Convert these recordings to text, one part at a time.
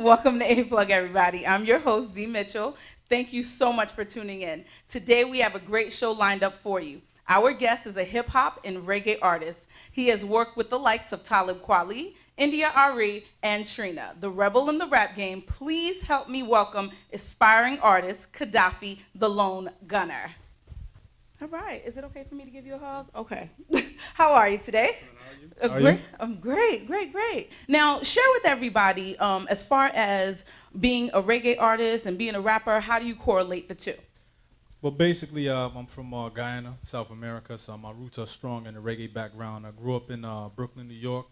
Welcome to A-Plug, everybody. I'm your host, Z Mitchell. Thank you so much for tuning in. Today, we have a great show lined up for you. Our guest is a hip-hop and reggae artist. He has worked with the likes of Talib Kweli, India Ari, and Trina. The rebel in the rap game. Please help me welcome aspiring artist, Kadafii, the Lone Gunner. All right. Is it okay for me to give you a hug? Okay. How are you today? How are you? I'm great. Now, share with everybody, as far as being a reggae artist and being a rapper, how do you correlate the two? Well, basically, I'm from Guyana, South America, so my roots are strong in the reggae background. I grew up in Brooklyn, New York,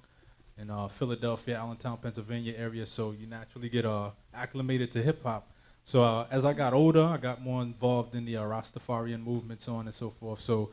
in Philadelphia, Allentown, Pennsylvania area, so you naturally get acclimated to hip-hop. So as I got older, I got more involved in the Rastafarian movement, so on and so forth. So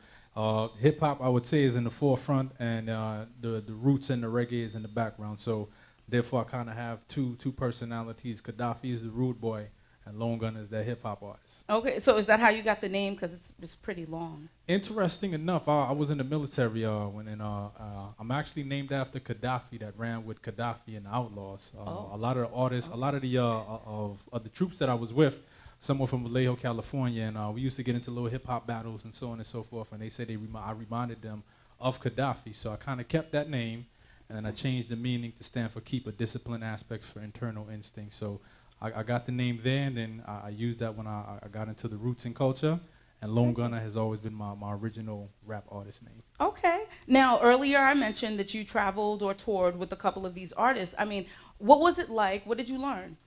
hip-hop, I would say, is in the forefront, and the roots and the reggae is in the background. So therefore, I kind of have two personalities. Kadafii is the rude boy, and L.O.N.E is the hip-hop artist. Okay, so is that how you got the name? Because it's pretty long. Interesting enough, I was in the military I'm actually named after Kadafii that ran with Kadafii and the Outlaws. A lot of the artists, a lot of the troops that I was with, some were from Vallejo, California, and we used to get into little hip-hop battles and so on and so forth, and they said I reminded them of Kadafii, so I kind of kept that name, and then I changed the meaning to stand for keep a discipline aspects for internal instinct. So I got the name there, and then I used that when I got into the roots and culture, and L.O.N.E has always been my original rap artist name. Okay. Now, earlier I mentioned that you traveled or toured with a couple of these artists. I mean, what was it like? What did you learn?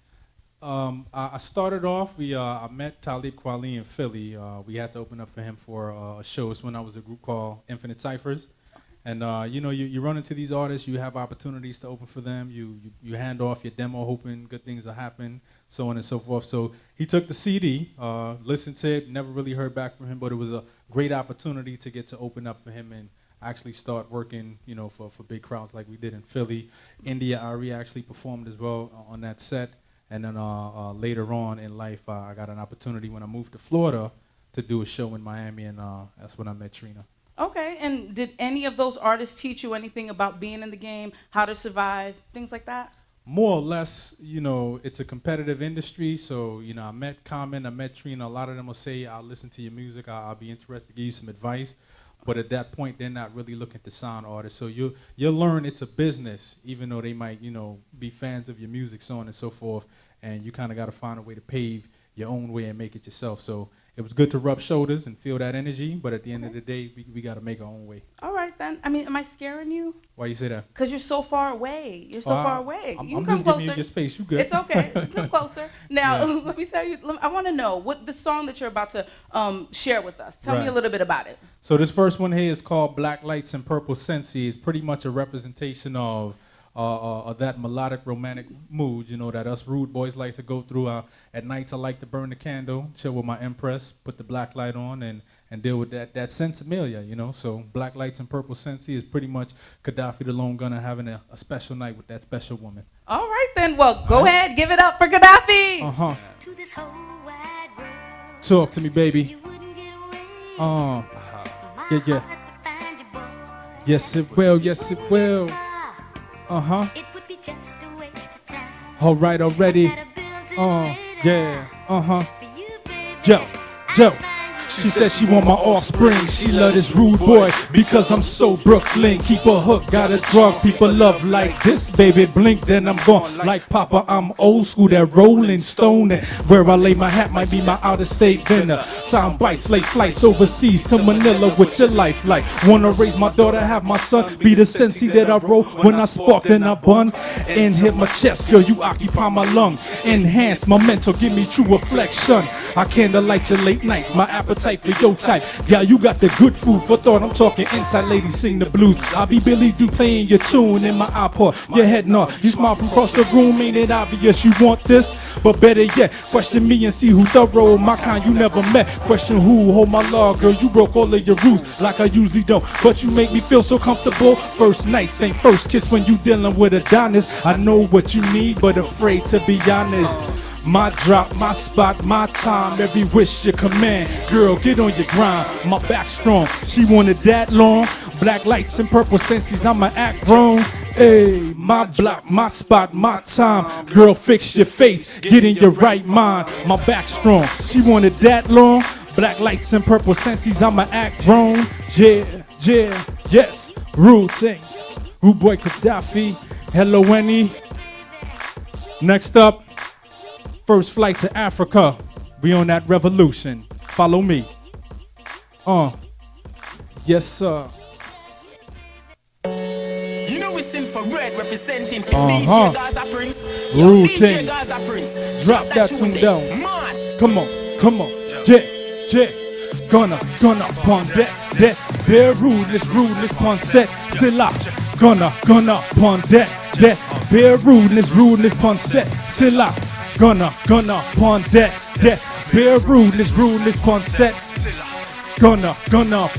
I started off, I met Talib Kweli in Philly. We had to open up for him for a show. It's when I was a group called Infinite Cyphers. And you run into these artists, you have opportunities to open for them, you hand off your demo hoping good things will happen, so on and so forth. So he took the CD, listened to it, never really heard back from him, but it was a great opportunity to get to open up for him and actually start working, for big crowds like we did in Philly. India Ari actually performed as well on that set. And then later on in life, I got an opportunity when I moved to Florida to do a show in Miami, and that's when I met Trina. Okay, and did any of those artists teach you anything about being in the game, how to survive, things like that? More or less, it's a competitive industry, so, I met Common, I met Trina. A lot of them will say, I'll listen to your music, I'll be interested to give you some advice. But at that point, they're not really looking to sound artists. So you'll learn it's a business, even though they might, be fans of your music, so on and so forth. And you kind of got to find a way to pave your own way and make it yourself. So it was good to rub shoulders and feel that energy, but at the end of the day, we got to make our own way. All right, then. I mean, am I scaring you? Why you say that? Because you're so far away. You're so far away. I'm just giving you your space. You good. It's okay. Come closer. Now, let me tell you, I want to know what the song that you're about to share with us. Tell me a little bit about it. So this first one here is called Black Lights and Purple Sensi. It's pretty much a representation of that melodic romantic mood, that us rude boys like to go through. At nights I like to burn the candle, chill with my Empress, put the black light on, and deal with that sensimilia, So Black Lights and Purple Sensi is pretty much Kadafii the Lone Gunner having a special night with that special woman. All right then, well, go ahead, give it up for Kadafii. To this whole wide world. Talk to me, baby. Yeah. Yes it will, yes it will. It would be just a waste of time. All right, already. Yeah. Joe. She said she want my offspring. She love this rude boy because I'm so Brooklyn. Keep her hooked, got a drug. People love like this, baby. Blink, then I'm gone. Like Papa, I'm old school. That Rolling Stone. And where I lay my hat might be my out-of-state dinner. Sound bites, late flights overseas to Manila with your life like. Wanna raise my daughter, have my son be the sensei that I roll when I spark, then I bun. And hit my chest, girl, you occupy my lungs. Enhance my mental, give me true reflection. I candlelight your late night, my appetite for your type. Yeah, you got the good food for thought. I'm talking inside, ladies, sing the blues. I'll be Billy Do playing your tune in my iPod. Your head nod. You smile from across the room, ain't it obvious you want this? But better yet, question me and see who thorough. My kind you never met. Question who, hold my law, girl. You broke all of your rules like I usually don't. But you make me feel so comfortable. First nights ain't first kiss when you dealing with Adonis. I know what you need, but afraid to be honest. My drop, my spot, my time, every wish you command. Girl, get on your grind, my back strong. She wanted that long. Black lights and purple senses, I'ma act grown. Hey, my block, my spot, my time. Girl, fix your face, get in your right mind. My back strong, she wanted that long. Black lights and purple senses, I'ma act grown. Yeah, yeah, yes, rude things. Rude boy Kadafii, L.O.N.E. Next up, first flight to Africa. We on that revolution. Follow me. Yes, sir. You know it's infrared representing media Gaza Prince. Rude Media thing. Gaza Prince. Drop that tune down. Man. Come on. Yeah. Gonna pon that. Bare rudeness pon set. Silla. Gonna pon that. Bare rudeness pon set. Silla. Gonna pon that. Bare rudeness pon set. Gonna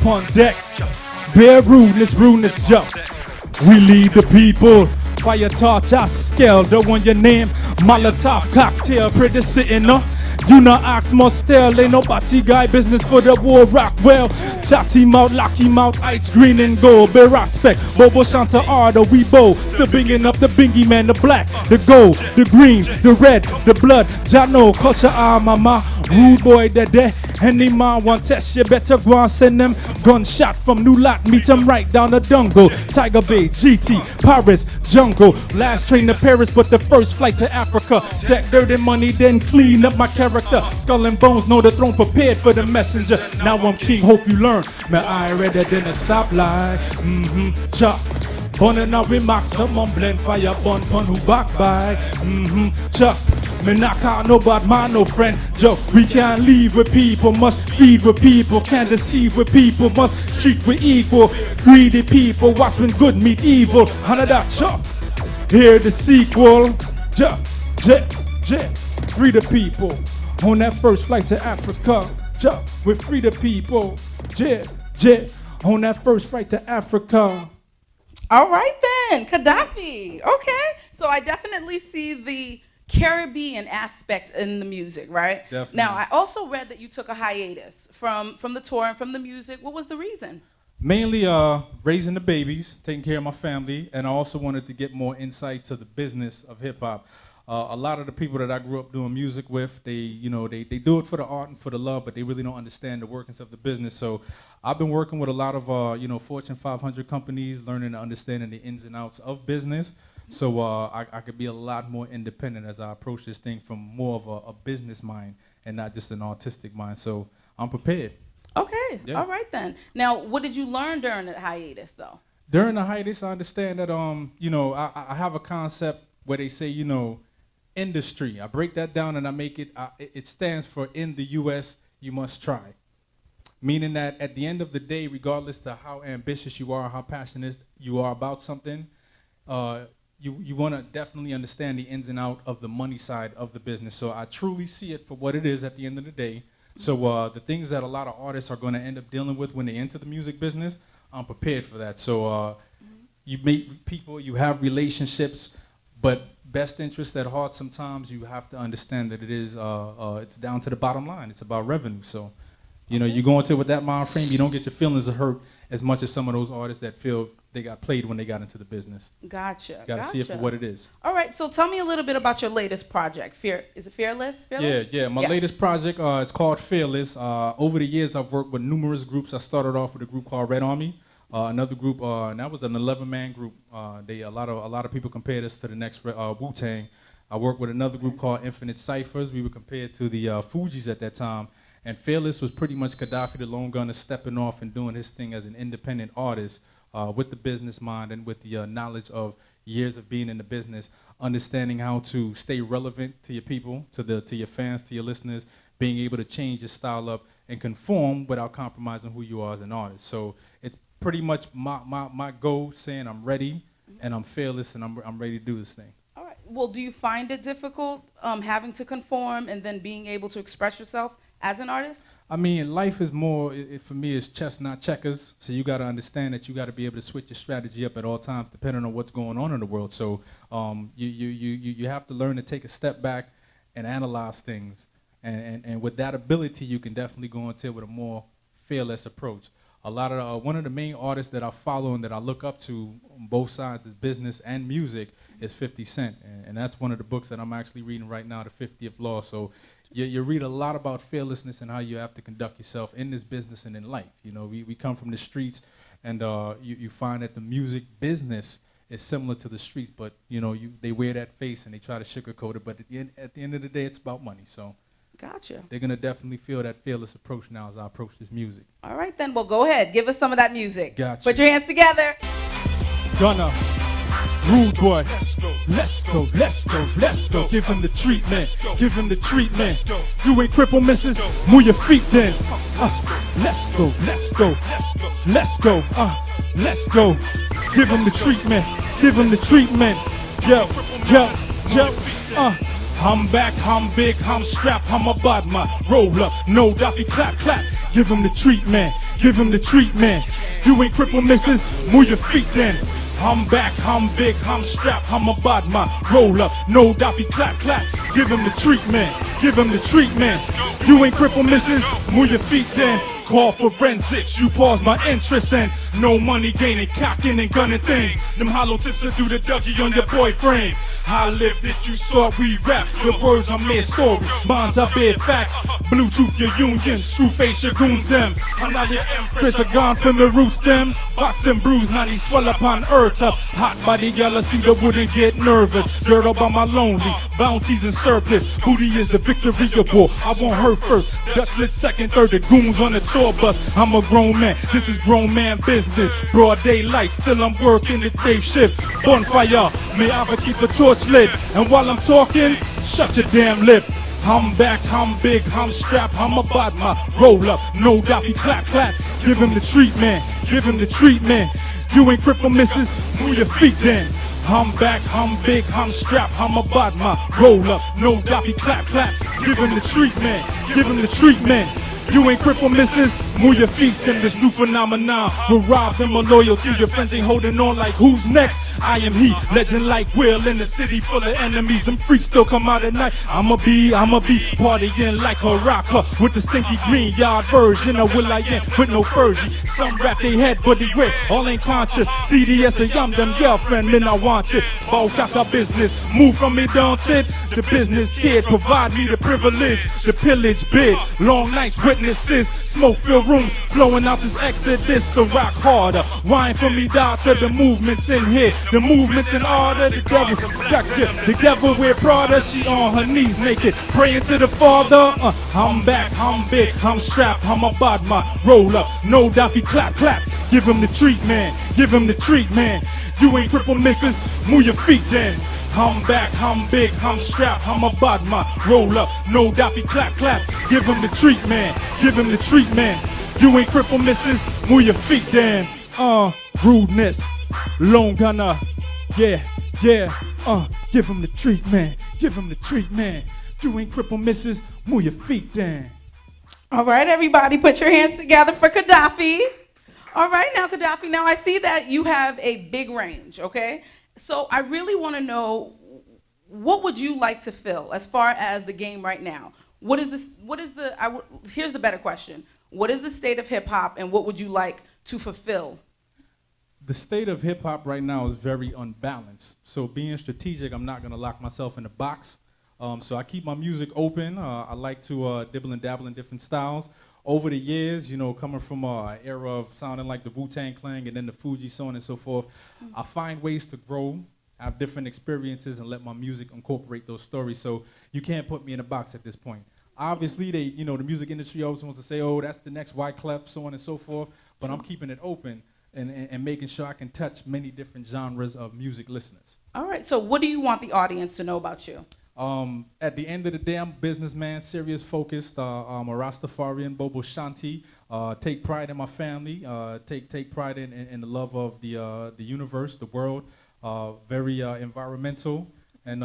pon that. Bare rudeness, yo. We lead the people. Fire torch, I scale. The one your name, Molotov cocktail, pretty sitting up. You not ask must tell, ain't nobody guy business for the war rock well. Chat him out, lock him out, ice green and gold. Bear respect, Bobo Shanta Arda, we bow. Still bringing up the bingy man, the black, the gold, the green, the red, the blood. Jano, culture mama, rude boy there. Any man want test, you better go and send them. Gunshot from New Lot, meet them right down the Dungo. Tiger Bay, GT, Paris, Jungle. Last train to Paris, but the first flight to Africa. Tech dirty money, then clean up my character. Skull and bones know the throne prepared for the messenger. Now I'm king, hope you learn. Man, I redder than a stoplight. Chop. Burning out with maximum blend fire, bun who back by. Chop. Me knock out no bad man, no friend. Joe, we can't leave with people, must feed with people, can't deceive with people, must treat with equal. Greedy people, watch when good meet evil. Another chop. Hear the sequel. Free the people. On that first flight to Africa, we free the people. On that first flight to Africa. All right then, Kadafii. Okay, so I definitely see the Caribbean aspect in the music, right? Definitely. Now, I also read that you took a hiatus from the tour and from the music. What was the reason? Mainly raising the babies, taking care of my family, and I also wanted to get more insight to the business of hip hop. A lot of the people that I grew up doing music with, they do it for the art and for the love, but they really don't understand the workings of the business. So I've been working with a lot of Fortune 500 companies, learning and understanding the ins and outs of business. So I could be a lot more independent as I approach this thing from more of a business mind and not just an artistic mind. So I'm prepared. Okay, Yeah. all right then. Now, what did you learn during the hiatus, though? During the hiatus, I understand that I have a concept where they say industry. I break that down and I make it. It stands for in the U.S. you must try. Meaning that at the end of the day, regardless of how ambitious you are, how passionate you are about something, you want to definitely understand the ins and out of the money side of the business. So I truly see it for what it is at the end of the day. So the things that a lot of artists are going to end up dealing with when they enter the music business, I'm prepared for that. So you meet people, you have relationships, but best interest at heart, sometimes you have to understand that it is it's down to the bottom line. It's about revenue. So you go into it with that mind frame, you don't get your feelings hurt as much as some of those artists that feel they got played when they got into the business. Gotcha. Got to see it for what it is. All right, so tell me a little bit about your latest project. Is it Fearless? Yeah. My Yes. latest project is called Fearless. Over the years, I've worked with numerous groups. I started off with a group called L.O.N.E. Another group, and that was an 11-man group. A lot of people compared us to the next Wu-Tang. I worked with another group called Infinite Cyphers. We were compared to the Fugees at that time. And Fearless was pretty much Kadafii, the lone gunner, stepping off and doing his thing as an independent artist with the business mind and with the knowledge of years of being in the business, understanding how to stay relevant to your people, to your fans, to your listeners, being able to change your style up and conform without compromising who you are as an artist. So it's pretty much my goal, saying I'm ready and I'm fearless and I'm ready to do this thing. All right. Well, do you find it difficult having to conform and then being able to express yourself as an artist? I mean, life is more, for me, it's chess, not checkers. So you got to understand that you got to be able to switch your strategy up at all times, depending on what's going on in the world. So you have to learn to take a step back and analyze things. And with that ability, you can definitely go into it with a more fearless approach. A lot of one of the main artists that I follow and that I look up to on both sides of business and music is 50 Cent, and that's one of the books that I'm actually reading right now, The 50th Law. So you read a lot about fearlessness and how you have to conduct yourself in this business and in life. You know, we come from the streets, and you find that the music business is similar to the streets, but you know, they wear that face and they try to sugarcoat it, but at the end of the day, it's about money. So Gotcha. they're gonna definitely feel that fearless approach now as I approach this music. All right, then. Well, go ahead. Give us some of that music. Gotcha. Put your hands together. Gunna, rude boy, let's go, let's go, let's go. Give him the treatment, give him the treatment. You ain't cripple, missus, move your feet then. Let's go, let's go, let's go, let's go. Give him the treatment, give him the treatment. Yo, yo, yo, I'm back, I'm big, I'm strapped, I'm about my roll up. No Kadafii, clap, clap. Give him the treatment, give him the treatment. You ain't cripple, missus, move your feet then. I'm back, I'm big, I'm strapped, I'm about my roll up. No Kadafii, clap, clap. Give him the treatment, give him the treatment. You ain't cripple, missus, move your feet then. Call for forensics, you pause my interest and no money gaining, cocking and gunning things. Them hollow tips are through the Dougie on your boyfriend. I lived it, you saw we rap. Your words are mere story, mine's a bare fact. Bluetooth your unions, screw face your goons them. I'm not your empress, are gone from the roots them. Box and bruise, 90 swell upon earth up. Hot body y'all see the wouldn't get nervous. Dirt up on my lonely, bounties and surplus. Booty is the victory of war, I want her first. Dutch lit second, third, the goons on the tour bus. I'm a grown man, this is grown man business. Broad daylight, still I'm working the day shift. Bonfire, may I keep the torch lit. And while I'm talking, shut your damn lip. I'm back, I'm big, I'm strapped, I'm about my roll up. No Kadafii, clap, clap. Give him the treatment, give him the treatment. You ain't cripple, missus, move your feet then. I'm back, I'm big, I'm strapped, I'm about my roll up. No Kadafii, clap, clap. Give him the treatment, give him the treatment. You ain't cripple, missus, move your feet then. This new phenomenon will rob them of loyalty. Your friends ain't holding on like who's next? I am he, legend like Will in the city full of enemies. Them freaks still come out at night. I'ma be partying like a rocker with the stinky green yard version of Will I Am with no Fergie. Some rap they head but they wear, all ain't conscious. CDS a yum them girlfriend, men I want it. Bulk out our business, move from me daunted. The business kid provide me the privilege, the pillage bid. Long nights witnesses, smoke filled rooms, flowing out this exodus. So rock harder, wine for me, doctor. The movements in here, the movements in order. The devil's productive, the devil wear Prada. She on her knees naked, praying to the Father. I'm back, I'm big, I'm strapped, I'm about my roll up. No Kadafii, clap, clap. Give him the treatment, give him the treatment. You ain't cripple, missus, move your feet then. I'm back, I'm big, I'm strapped, I'm about my roll up. No Kadafii, clap, clap. Give him the treatment, give him the treatment. You ain't cripple, missus, move your feet then. Rudeness, L.O.N.E Gunna, yeah, give him the treatment, give him the treatment. You ain't cripple, missus, move your feet then. All right, everybody, put your hands together for Kadafii. All right, now, Kadafii, now I see that you have a big range, okay? So I really want to know, what would you like to fill as far as the game right now? Here's the better question. What is the state of hip hop and what would you like to fulfill? The state of hip hop right now is very unbalanced. So being strategic, I'm not gonna lock myself in a box. So I keep my music open. I like to dibble and dabble in different styles. Over the years, you know, coming from an era of sounding like the Wu-Tang Clan and then the Fuji, so on and so forth, I find ways to grow, have different experiences, and let my music incorporate those stories. So you can't put me in a box at this point. Obviously, the music industry always wants to say, oh, that's the next Wyclef, so on and so forth, but I'm keeping it open and making sure I can touch many different genres of music listeners. All right, so what do you want the audience to know about you? At the end of the day, I'm a businessman, serious, focused. I'm a Rastafarian, Bobo Shanti. Take pride in my family. Take pride in the love of the universe, the world. Very environmental, and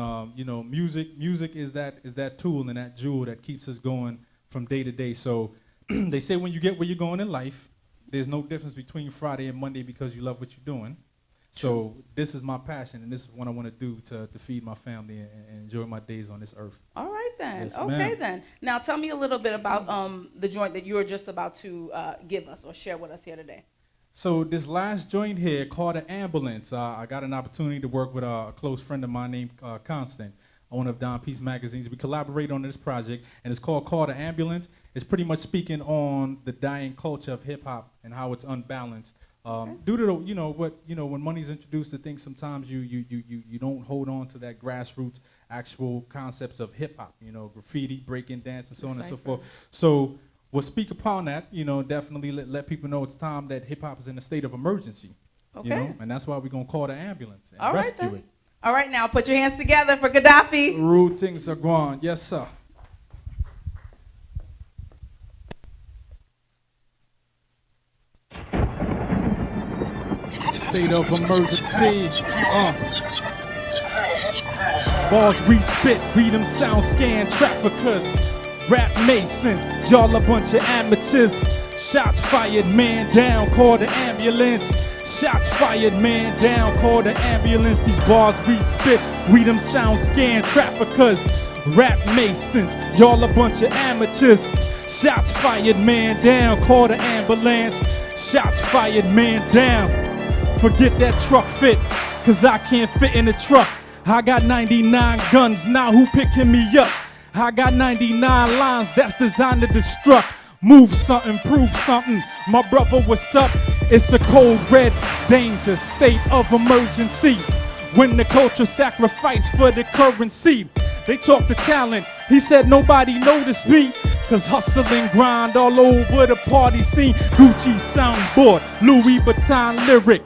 music is that tool and that jewel that keeps us going from day to day. So they say when you get where you're going in life, there's no difference between Friday and Monday because you love what you're doing. So this is my passion, and this is what I want to do to feed my family and enjoy my days on this earth. All right then. Yes, Okay ma'am. then. Now tell me a little bit about the joint that you were just about to give us or share with us here today. So this last joint here, called an ambulance, I got an opportunity to work with a close friend of mine named Constant, owner of Don Peace Magazines. We collaborate on this project, and it's called Call the Ambulance. It's pretty much speaking on the dying culture of hip hop and how it's unbalanced. Due to when money's introduced to things, sometimes you don't hold on to that grassroots actual concepts of hip hop, graffiti, breaking, dance, and so on and so forth. So we'll speak upon that, definitely let people know it's time that hip hop is in a state of emergency. Okay. And that's why we're gonna call the ambulance and All right rescue then. it. All right, now put your hands together for Kadafii. Rude things are gone, yes sir. State of emergency. Bars we spit, read them sound scan traffickers, rap masons, y'all a bunch of amateurs. Shots fired, man down, call the ambulance. Shots fired, man down, call the ambulance. These bars we spit, read them sound scan traffickers, rap masons, y'all a bunch of amateurs. Shots fired, man down, call the ambulance. Shots fired, man down. Forget that truck fit, cause I can't fit in the truck. I got 99 guns, now who picking me up? I got 99 lines that's designed to destruct. Move something, prove something, my brother, what's up? It's a cold red danger, state of emergency. When the culture sacrifice for the currency. They talk the talent, he said nobody noticed me. Cause hustle and grind all over the party scene. Gucci soundboard, Louis Vuitton lyric,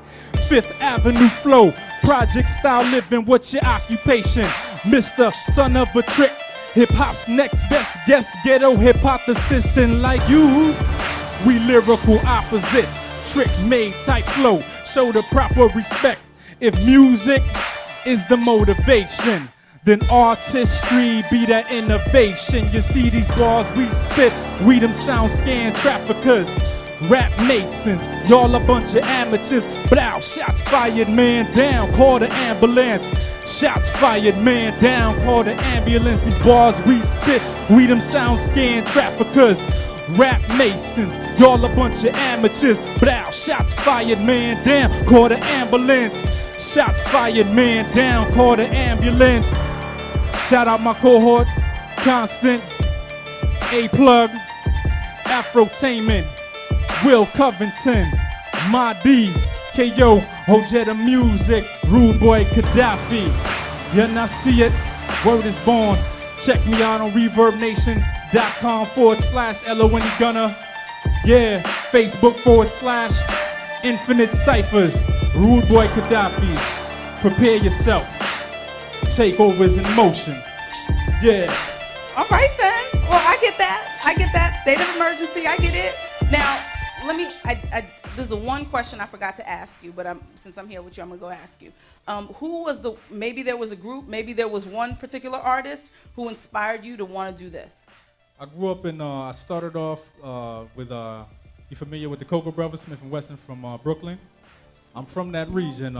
Fifth Avenue flow, project style living, what's your occupation? Mr. Son of a Trick, hip hop's next best guess, ghetto hypothesis, and like you, we lyrical opposites, trick made type flow, show the proper respect. If music is the motivation, then artistry be that innovation. You see these bars we spit, read them sound scan traffickers, rap masons, y'all a bunch of amateurs. Blow, shots fired, man down, call the ambulance. Shots fired, man down, call the ambulance. These bars we spit, read them sound scan traffickers, rap masons, y'all a bunch of amateurs. Blow, shots fired, man down, call the ambulance. Shots fired, man down, call the ambulance. Shout out my cohort, Constant, A-Plug, Afrotainment, Will Covington, My D, K.O., Hojetta Music, Rude Boy Kadafii. You not see it? Word is born. Check me out on ReverbNation.com/L.O.N.E Gunner. Yeah, Facebook /Infinite Cyphers. Rude Boy Kadafii. Prepare yourself. Takeovers in motion. Yeah. All right then. Well, I get that. I get that. State of emergency. I get it. Now, there's the one question I forgot to ask you, but since I'm here with you, I'm gonna go ask you. Who was maybe there was a group, maybe there was one particular artist who inspired you to want to do this? I grew up I started off with, you familiar with the Cocoa Brothers, Smith and Wesson from Brooklyn? I'm from that region,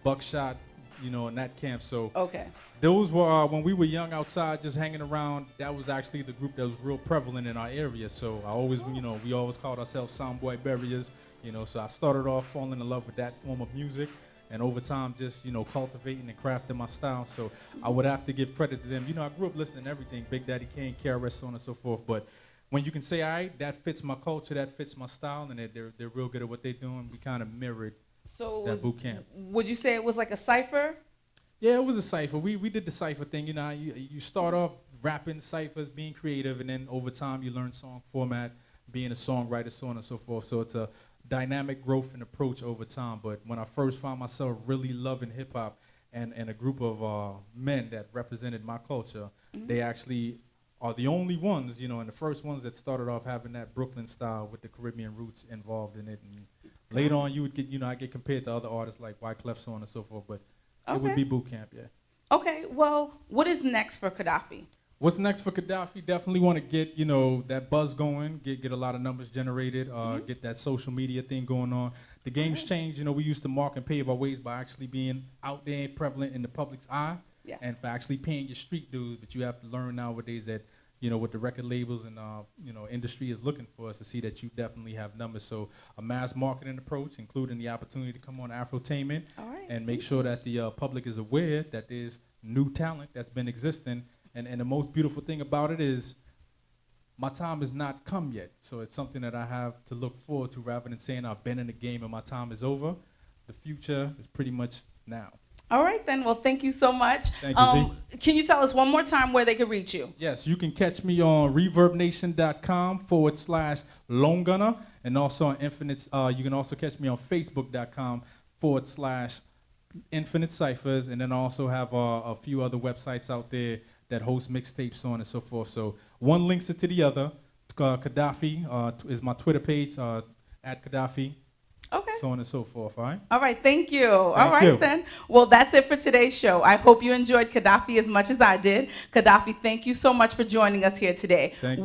Buckshot, in that camp. So Okay. those were, when we were young outside just hanging around, that was actually the group that was real prevalent in our area. So I always, we always called ourselves Soundboy Barriers, so I started off falling in love with that form of music. And over time, just, cultivating and crafting my style. So I would have to give credit to them. I grew up listening to everything, Big Daddy Kane, KRS, so on and so forth. But when you can say, all right, that fits my culture, that fits my style, and they're real good at what they're doing, we kind of mirrored that boot camp. Would you say it was like a cipher? Yeah, it was a cipher. We did the cipher thing. You start off rapping ciphers, being creative, and then over time you learn song format, being a songwriter, so on and so forth. So it's a dynamic growth and approach over time. But when I first found myself really loving hip hop and a group of men that represented my culture, they actually are the only ones, and the first ones that started off having that Brooklyn style with the Caribbean roots involved in it. And later on, you would get, I get compared to other artists like Wyclef, so on and so forth. But it would be boot camp, yeah. Okay, well, what is next for Kadafii? What's next for Kadafii? Definitely want to get, that buzz going, get a lot of numbers generated, get that social media thing going on. The game's changed. We used to mark and pave our ways by actually being out there, prevalent in the public's eye, Yes. and by actually paying your street dues. But you have to learn nowadays that, what the record labels and, industry is looking for us to see that you definitely have numbers. So a mass marketing approach, including the opportunity to come on Afrotainment All right. and make sure that the public is aware that there's new talent that's been existing. And the most beautiful thing about it is my time has not come yet. So it's something that I have to look forward to rather than saying I've been in the game and my time is over. The future is pretty much now. All right, then. Well, thank you so much. Thank you, Can you tell us one more time where they can reach you? Yes, you can catch me on reverbnation.com/Lone Gunner, and also on Infinite. You can also catch me on Facebook.com/Infinite Ciphers, and then I also have a few other websites out there that host mixtapes, so on and so forth. So one links it to the other. Kadafii is my Twitter page, at Kadafii. Okay. So on and so forth, all right? All right, thank you. All Thank right, you. then. Well, that's it for today's show. I hope you enjoyed Kadafii as much as I did. Kadafii, thank you so much for joining us here today. Thank you.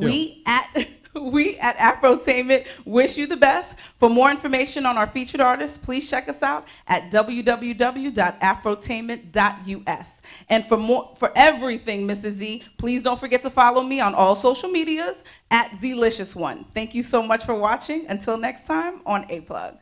We at Afrotainment wish you the best. For more information on our featured artists, please check us out at www.afrotainment.us. And for everything, Mrs. Z, please don't forget to follow me on all social medias at Zlicious1. Thank you so much for watching. Until next time on A-Plug.